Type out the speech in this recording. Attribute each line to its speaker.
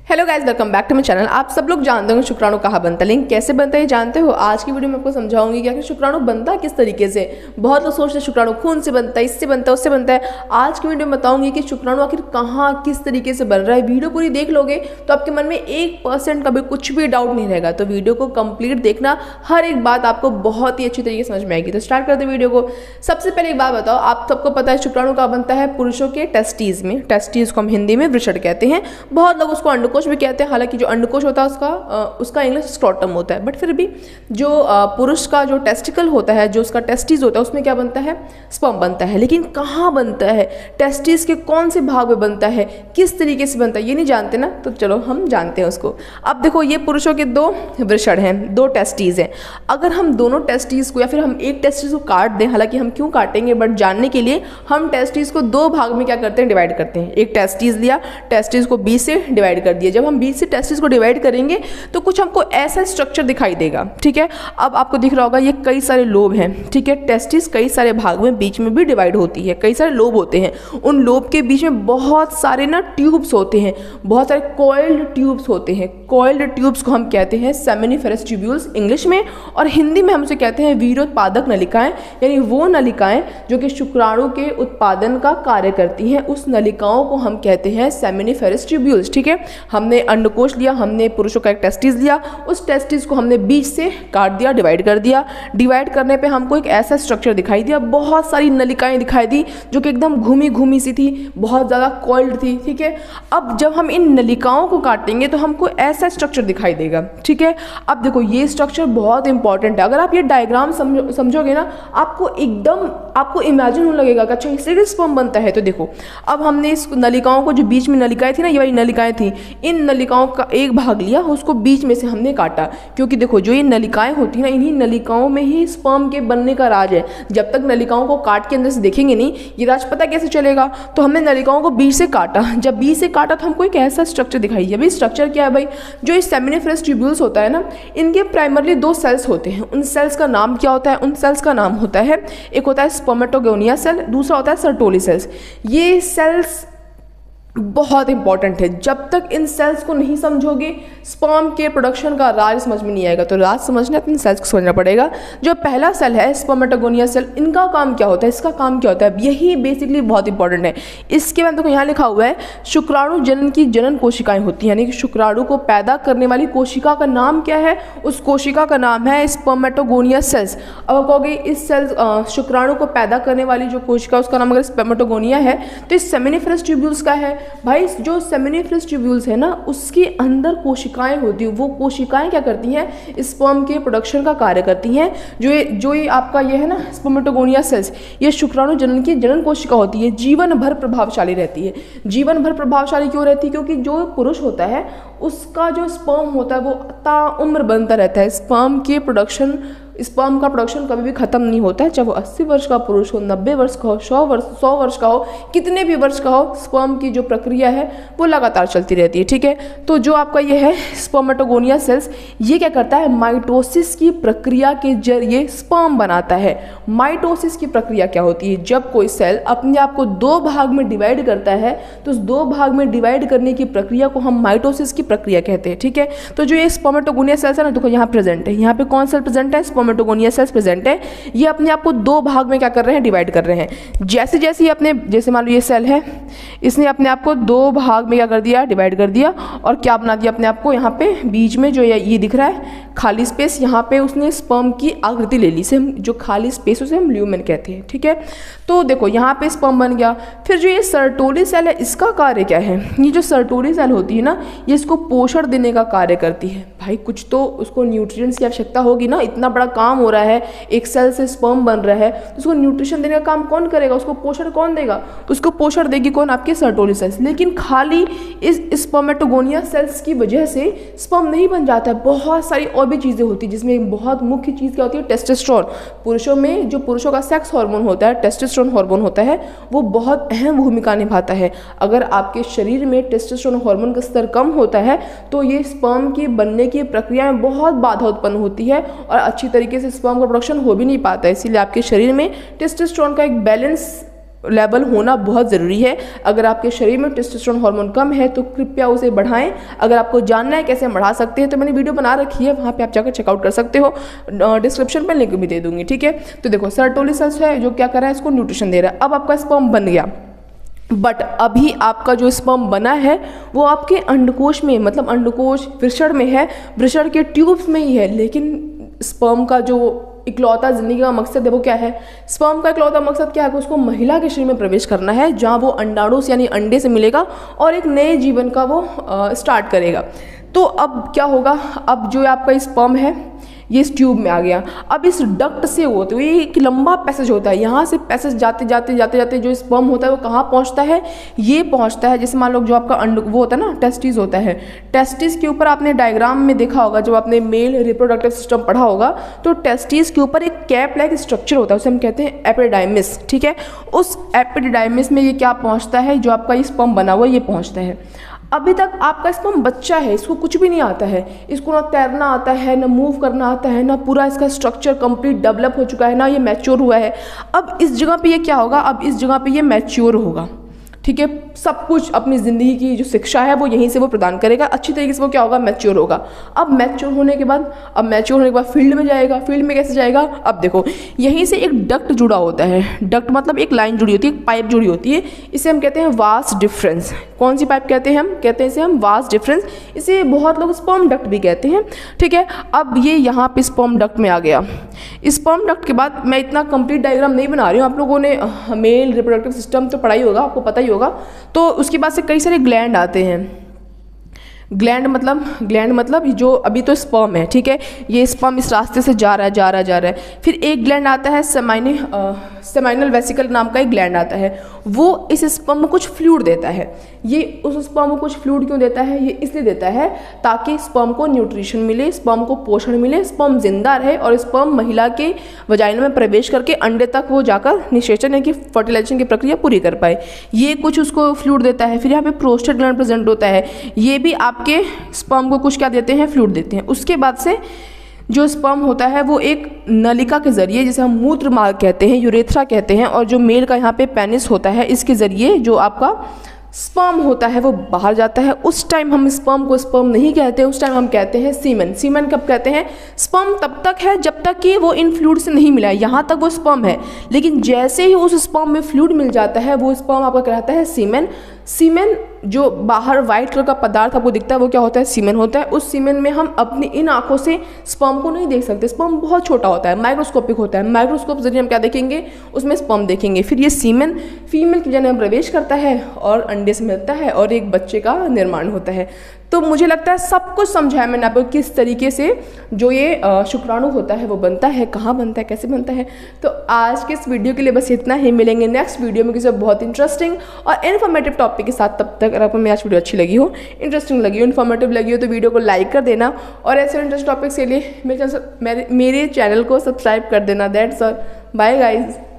Speaker 1: Hello guys, welcome back to my channel. आप सब लोग जानते होंगे शुक्राणु कहाँ बनता है, लेकिन कैसे बनता है जानते हो? आज की वीडियो में आपको समझाऊंगी कि आखिर शुक्राणु बनता किस तरीके से। बहुत लोग सोचते हैं शुक्राणु खून से बनता है, इससे बनता है, उससे बनता है। आज की वीडियो में बताऊंगी कि शुक्राणु आखिर कहाँ किस तरीके से बन रहा है। वीडियो पूरी देख लोगे तो आपके मन में 1% का भी कुछ भी डाउट नहीं रहेगा। तो वीडियो को कंप्लीट देखना, हर एक बात आपको बहुत ही अच्छी तरीके से समझ में आएगी। तो स्टार्ट करते वीडियो को। सबसे पहले एक बात बताओ, आप सबको पता है शुक्राणु कहाँ बनता है? पुरुषों के टेस्टीज में। टेस्टीज को हम हिंदी में वृषण कहते हैं, बहुत लोग उसको अंडकोश भी कहते हैं। हालांकि जो अंडकोश होता है उसका इंग्लिश स्क्रोटम होता है, बट फिर भी जो पुरुष का जो टेस्टिकल होता है, जो उसका टेस्टिस होता है, उसमें क्या बनता है? स्पर्म बनता है। लेकिन कहाँ बनता है, टेस्टिस के कौन से भाग में बनता है, किस तरीके से बनता है, ये नहीं जानते ना। तो चलो हम जानते हैं उसको। अब देखो, ये पुरुषों के 2 वृषण हैं, 2 टेस्टिस हैं। अगर हम दोनों टेस्टिस को या फिर हम एक टेस्टिस को काट दें, हालांकि हम क्यों काटेंगे, बट जानने के लिए हम टेस्टिस को 2 भाग में क्या करते हैं? डिवाइड करते हैं। एक टेस्टिस लिया, टेस्टिस को 20 से डिवाइड कर दिया। जब हम 20 से टेस्टिस को डिवाइड करेंगे तो कुछ हमको ऐसा स्ट्रक्चर दिखाई देगा, ठीक है। अब आपको दिख रहा होगा ये कई सारे लोब हैं, ठीक है। टेस्टिस कई सारे भाग में बीच में भी डिवाइड होती है, कई सारे लोब होते हैं। उन लोब के बीच में बहुत सारे ना ट्यूब्स होते हैं, बहुत सारे कॉइल्ड ट्यूब्स होते हैं। कॉइल्ड ट्यूब्स को हम कहते हैं सेमिनिफेरस ट्यूब्यूल्स इंग्लिश में, और हिंदी में हम उसे कहते हैं वीर्योत्पादक नलिकाएं। यानी वो नलिकाएं जो कि शुक्राणु के उत्पादन का कार्य करती हैं, उस नलिकाओं को हम कहते हैं सेमिनिफेरस ट्यूब्यूल्स, ठीक है। हमने अंडकोश लिया, हमने पुरुषों का एक टेस्टिस लिया, उस टेस्टिस को हमने बीच से काट दिया, डिवाइड कर दिया। डिवाइड करने पे हमको एक ऐसा स्ट्रक्चर दिखाई दिया, बहुत सारी नलिकाएं दिखाई दी जो कि एकदम घूमी घूमी सी थी, बहुत ज़्यादा कॉइल्ड थी, ठीक है। अब जब हम इन नलिकाओं को काटेंगे तो हमको ऐसा स्ट्रक्चर दिखाई देगा, ठीक है। अब देखो, ये स्ट्रक्चर बहुत इंपॉर्टेंट है। अगर आप ये डायग्राम समझोगे ना, आपको इमेजिन होने लगेगा कि अच्छा इससे स्पर्म बनता है। तो देखो, अब हमने इस नलिकाओं को, जो बीच में नलिकाएं थी ना, ये वाली नलिकाएं थी, इन नलिकाओं का एक भाग लिया, उसको बीच में से हमने काटा। क्योंकि देखो, जो ये नलिकाएं होती हैं ना, इन्हीं नलिकाओं में ही स्पर्म के बनने का राज है। जब तक नलिकाओं को काट के अंदर से देखेंगे नहीं, ये राज पता कैसे चलेगा? तो हमने नलिकाओं को बीच से काटा। जब बीच से काटा तो हमको एक ऐसा स्ट्रक्चर दिखाई। अभी स्ट्रक्चर क्या है भाई? जो इस सेमिनिफेरस ट्यूब्यूल्स होता है ना, इनके प्राइमरली 2 सेल्स होते हैं। उन सेल्स का नाम क्या होता है? उन सेल्स का नाम होता है, एक होता है स्पर्मेटोगोनिया सेल, दूसरा होता है सर्टोली सेल्स। ये सेल्स बहुत इंपॉर्टेंट है। जब तक इन सेल्स को नहीं समझोगे, स्पर्म के प्रोडक्शन का राज समझ में नहीं आएगा। तो राज समझना है तो इन सेल्स को समझना पड़ेगा। जो पहला सेल है स्पर्मेटोगोनिया सेल, इनका काम क्या होता है, इसका काम क्या होता है, यही बेसिकली बहुत इंपॉर्टेंट है। इसके बाद देखो, यहाँ लिखा हुआ है शुक्राणु जनन की जनन कोशिकाएं होती हैं, यानी कि शुक्राणु को पैदा करने वाली कोशिका का नाम क्या है? उस कोशिका का नाम है स्पर्मेटोगोनिया सेल्स। अब आप कहोगे इस सेल शुक्राणु को पैदा करने वाली जो कोशिका, उसका नाम अगर स्पर्मेटोगोनिया है तो इस सेमिनिफेरस ट्यूब्यूल्स का है। भाई, जो सेमिनिफेरस ट्यूब्यूल्स है ना, उसके अंदर कोशिकाएं होती हैं। वो कोशिकाएं क्या करती हैं? स्पर्म के प्रोडक्शन का कार्य करती हैं। जो ये आपका ये है ना स्पर्मेटोगोनिया सेल्स, ये शुक्राणु जनन की जनन कोशिका होती है। जीवन भर प्रभावशाली रहती है। जीवन भर प्रभावशाली क्यों रहती है? क्योंकि जो पुरुष होता है उसका जो स्पर्म होता है वो ताउम्र बनता रहता है। स्पर्म का प्रोडक्शन कभी भी खत्म नहीं होता है। चाहे वो 80 वर्ष का पुरुष हो, 90 वर्ष का हो, 100 वर्ष का हो, कितने भी वर्ष का हो, स्पर्म की जो प्रक्रिया है वो लगातार चलती रहती है, ठीक है। तो जो आपका ये है स्पर्मेटोगोनिया सेल्स, ये क्या करता है? माइटोसिस की प्रक्रिया के जरिए स्पर्म बनाता है। माइटोसिस की प्रक्रिया क्या होती है? जब कोई सेल अपने आप को 2 भाग में डिवाइड करता है तो उस 2 भाग में डिवाइड करने की प्रक्रिया को हम माइटोसिस की प्रक्रिया कहते हैं, ठीक है। तो जो ये स्पर्मेटोगोनिया सेल्स है ना, देखो यहाँ प्रेजेंट है। यहाँ पे कौन सेल प्रेजेंट है? स्पर्मेटोगोनिया सेल्स प्रेजेंट है। ये अपने आप को 2 भाग में क्या कर रहे हैं? डिवाइड कर रहे हैं। जैसे मान लो ये सेल है, इसने अपने आप को 2 भाग में क्या कर दिया? डिवाइड कर दिया। और क्या बना दिया अपने आप को? यहाँ पे बीच में जो ये दिख रहा है खाली स्पेस, यहाँ पे उसने स्पर्म की आकृति ले ली। से जो खाली स्पेस उसे हम ल्यूमेन कहते हैं, ठीक है। तो देखो, यहाँ पे स्पर्म बन गया। फिर जो ये सर्टोली सेल है, इसका कार्य क्या है? ये जो सर्टोली सेल होती है ना, ये इसको पोषण देने का कार्य करती है। भाई, कुछ तो उसको न्यूट्रिएंट्स की आवश्यकता होगी ना। इतना बड़ा काम हो रहा है, एक सेल से स्पर्म बन रहा है, तो उसको न्यूट्रिशन देने का काम कौन करेगा? उसको पोषण कौन देगा? उसको पोषण देगी कौन? आपके सर्टोली सेल्स। लेकिन खाली इस स्पर्मेटोगोनिया सेल्स की वजह से स्पर्म नहीं बन जाता है। बहुत सारी और भी चीज़ें होती है, जिसमें बहुत मुख्य चीज़ क्या होती है? टेस्टोस्टेरोन। पुरुषों में जो पुरुषों का सेक्स हार्मोन होता है, टेस्टोस्टेरोन हार्मोन होता है, वो बहुत अहम भूमिका निभाता है। अगर आपके शरीर में टेस्टोस्टेरोन हार्मोन का स्तर कम होता है तो ये स्पर्म की बनने की प्रक्रिया में बहुत बाधा उत्पन्न होती है और अच्छी तरीके से स्पर्म का प्रोडक्शन हो भी नहीं पाता है। इसीलिए आपके शरीर में टेस्टोस्टेरोन का एक बैलेंस लेवल होना बहुत ज़रूरी है। अगर आपके शरीर में टेस्टोस्टेरोन हार्मोन कम है तो कृपया उसे बढ़ाएं। अगर आपको जानना है कैसे बढ़ा सकते हैं तो मैंने वीडियो बना रखी है, वहाँ पे आप जाकर चेकआउट कर सकते हो, डिस्क्रिप्शन पे लिंक भी दे दूंगी, ठीक है। तो देखो सर्टोलिस है जो क्या कर रहा है, इसको न्यूट्रिशन दे रहा है। अब आपका स्पर्म बन गया, बट अभी आपका जो स्पर्म बना है वो आपके अंडकोश में, मतलब अंडकोश वृषण में है, वृषण के ट्यूब्स में ही है। लेकिन स्पर्म का जो इकलौता जिंदगी का मकसद है वो क्या है, स्पर्म का इकलौता मकसद क्या है कि उसको महिला के शरीर में प्रवेश करना है, जहाँ वो अंडाणु से यानी अंडे से मिलेगा और एक नए जीवन का वो स्टार्ट करेगा। तो अब क्या होगा, अब जो आपका स्पर्म है ये इस ट्यूब में आ गया। अब इस डक्ट से होते हुए एक लंबा पैसेज होता है, यहाँ से पैसेज जाते जाते जाते जाते जो स्पर्म होता है वो कहाँ पहुँचता है, ये पहुँचता है, जैसे मान लो जो आपका वो होता है ना, टेस्टिस होता है। टेस्टिस के ऊपर आपने डायग्राम में देखा होगा, जब आपने मेल रिप्रोडक्टिव सिस्टम पढ़ा होगा तो टेस्टिस के ऊपर एक कैप लाइक स्ट्रक्चर होता है, उसे हम कहते हैं एपिडाइमिस, ठीक है। उस एपिडाइमिस में ये क्या पहुँचता है, जो आपका स्पर्म बना हुआ ये पहुँचता है। अभी तक आपका स्पर्म बच्चा है, इसको कुछ भी नहीं आता है, इसको ना तैरना आता है, ना मूव करना आता है, ना पूरा इसका स्ट्रक्चर कंप्लीट डेवलप हो चुका है, ना ये मैच्योर हुआ है। अब इस जगह पे ये क्या होगा, अब इस जगह पे ये मैच्योर होगा, ठीक है। सब कुछ अपनी ज़िंदगी की जो शिक्षा है वो यहीं से वो प्रदान करेगा, अच्छी तरीके से वो क्या होगा, मैच्योर होगा। अब मैच्योर होने के बाद फील्ड में जाएगा। फील्ड में कैसे जाएगा, अब देखो यहीं से एक डक्ट जुड़ा होता है, डक्ट मतलब एक लाइन जुड़ी होती है, एक पाइप जुड़ी होती है, इसे हम कहते हैं वास डिफरेंस। कौन सी पाइप कहते हैं, हम कहते हैं इसे हम वास डिफरेंस, इसे बहुत लोग स्पर्म डक्ट भी कहते हैं, ठीक है। अब ये यहाँ पे स्पर्म डक्ट में आ गया। स्पर्म डक्ट के बाद मैं इतना कंप्लीट डायग्राम नहीं बना रही हूँ, आप लोगों ने मेल रिप्रोडक्टिव सिस्टम तो पढ़ा ही होगा, आपको पता ही होगा। तो उसके बाद से कई सारे ग्लैंड आते हैं। ग्लैंड मतलब जो अभी तो स्पर्म है, ठीक है, ये स्पर्म इस रास्ते से जा रहा है। फिर एक ग्लैंड आता है सेमाइनल वेसिकल नाम का एक ग्लैंड आता है, वो इस स्पर्म को कुछ फ्लूइड देता है। ये उस स्पर्म को कुछ फ्लूइड क्यों देता है, ये इसलिए देता है ताकि स्पर्म को न्यूट्रिशन मिले, स्पर्म को पोषण मिले, स्पर्म जिंदा रहे और स्पर्म महिला के वजाइना में प्रवेश करके अंडे तक वो जाकर निषेचन यानी कि फर्टिलाइजेशन की प्रक्रिया पूरी कर पाए। ये कुछ उसको फ्लूइड देता है। फिर यहाँ पे प्रोस्टेट ग्लैंड प्रेजेंट होता है, ये भी आपके स्पर्म को कुछ क्या देते हैं, फ्लूइड देते हैं। उसके बाद से जो स्पर्म होता है वो एक नलिका के जरिए, जिसे हम मूत्र मार्ग कहते हैं, यूरेथ्रा कहते हैं, और जो मेल का यहाँ पे पेनिस होता है, इसके जरिए जो आपका स्पर्म होता है वो बाहर जाता है। उस टाइम हम स्पर्म को स्पर्म नहीं कहते, उस टाइम हम कहते हैं सीमेन। सीमेन कब कहते हैं, स्पर्म तब तक है जब तक कि वो इन फ्लूइड से नहीं मिला है, यहाँ तक वो स्पर्म है। लेकिन जैसे ही उस स्पर्म में फ्लूइड मिल जाता है वो स्पर्म आपका कहलाता है सीमेन। सीमेन जो बाहर वाइट कलर का पदार्थ आपको दिखता है वो क्या होता है, सीमेन होता है। उस सीमेन में हम अपनी इन आंखों से स्पर्म को नहीं देख सकते, स्पर्म बहुत छोटा होता है, माइक्रोस्कोपिक होता है। माइक्रोस्कोप जरिए हम क्या देखेंगे, उसमें स्पर्म देखेंगे। फिर ये सीमेन फीमेल की वजाइना में प्रवेश करता है और अंडे से मिलता है और एक बच्चे का निर्माण होता है। तो मुझे लगता है सब कुछ समझाया मैंने आपको किस तरीके से जो ये शुक्राणु होता है वो बनता है, कहाँ बनता है, कैसे बनता है। तो आज के इस वीडियो के लिए बस इतना ही, मिलेंगे नेक्स्ट वीडियो में किसी बहुत इंटरेस्टिंग और इन्फॉर्मेटिव टॉपिक के साथ। तब तक अगर आपको मेरी आज वीडियो अच्छी लगी हो, इंटरेस्टिंग लगी हो, इन्फॉर्मेटिव लगी हो तो वीडियो को लाइक कर देना और ऐसे इंटरेस्टिंग टॉपिक्स के लिए मेरे चैनल को सब्सक्राइब कर देना। That's all, bye guys.